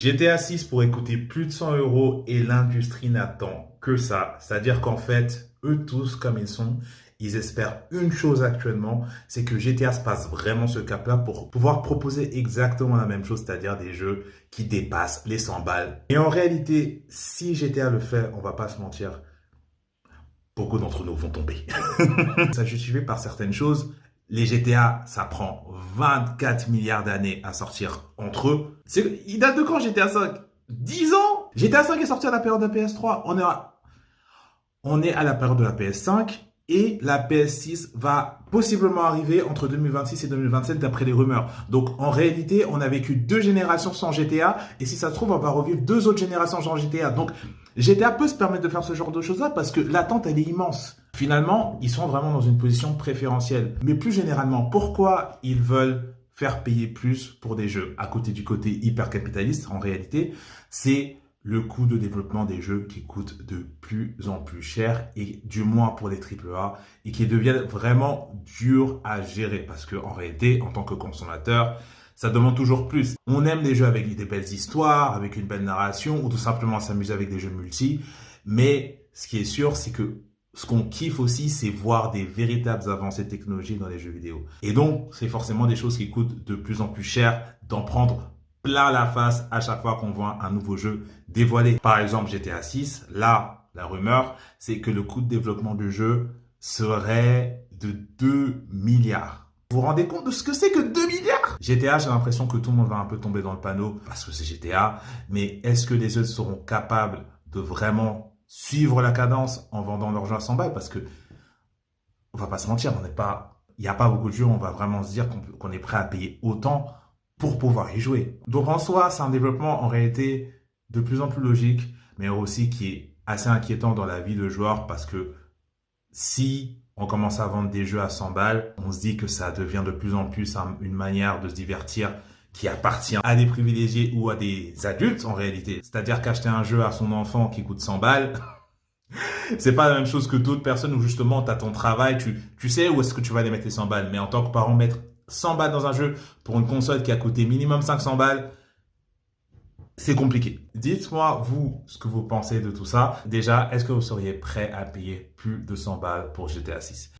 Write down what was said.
GTA 6 pourrait coûter plus de 100 euros et l'industrie n'attend que ça. C'est-à-dire qu'en fait, eux tous, comme ils sont, ils espèrent une chose actuellement, c'est que GTA se passe vraiment ce cap-là pour pouvoir proposer exactement la même chose, c'est-à-dire des jeux qui dépassent les 100 balles. Et en réalité, si GTA le fait, on va pas se mentir, beaucoup d'entre nous vont tomber. Ça justifié par certaines choses. Les GTA, ça prend 24 milliards d'années à sortir entre eux. Il date de quand GTA 5? 10 ans? GTA 5 est sorti à la période de la PS3. On est à la période de la PS5 et la PS6 va possiblement arriver entre 2026 et 2027 d'après les rumeurs. Donc en réalité, on a vécu 2 générations sans GTA et si ça se trouve, on va revivre 2 autres générations sans GTA. Donc GTA peut se permettre de faire ce genre de choses-là parce que l'attente, elle est immense. Finalement, ils sont vraiment dans une position préférentielle. Mais plus généralement, pourquoi ils veulent faire payer plus pour des jeux? À côté du côté hyper capitaliste, en réalité, c'est le coût de développement des jeux qui coûte de plus en plus cher et du moins pour les AAA et qui deviennent vraiment durs à gérer parce que en réalité, en tant que consommateur, ça demande toujours plus. On aime les jeux avec des belles histoires, avec une belle narration ou tout simplement s'amuser avec des jeux multi. Mais ce qui est sûr, c'est que ce qu'on kiffe aussi, c'est voir des véritables avancées technologiques dans les jeux vidéo. Et donc, c'est forcément des choses qui coûtent de plus en plus cher d'en prendre plein la face à chaque fois qu'on voit un nouveau jeu dévoilé. Par exemple, GTA 6, là, la rumeur, c'est que le coût de développement du jeu serait de 2 milliards. Vous vous rendez compte de ce que c'est que 2 milliards? GTA, j'ai l'impression que tout le monde va un peu tomber dans le panneau parce que c'est GTA. Mais est-ce que les autres seront capables de vraiment suivre la cadence en vendant leur jeu à 100 balles? Parce que, on va pas se mentir, il n'y a pas beaucoup de jeux où on va vraiment se dire qu'on est prêt à payer autant pour pouvoir y jouer. Donc en soi, c'est un développement en réalité de plus en plus logique, mais aussi qui est assez inquiétant dans la vie de joueur parce que si on commence à vendre des jeux à 100 balles, on se dit que ça devient de plus en plus une manière de se divertir qui appartient à des privilégiés ou à des adultes en réalité. C'est-à-dire qu'acheter un jeu à son enfant qui coûte 100 balles, c'est pas la même chose que d'autres personnes où justement tu as ton travail, tu sais où est-ce que tu vas aller mettre les 100 balles. Mais en tant que parent, mettre 100 balles dans un jeu pour une console qui a coûté minimum 500 balles, c'est compliqué. Dites-moi, vous, ce que vous pensez de tout ça. Déjà, est-ce que vous seriez prêt à payer plus de 100 balles pour GTA 6?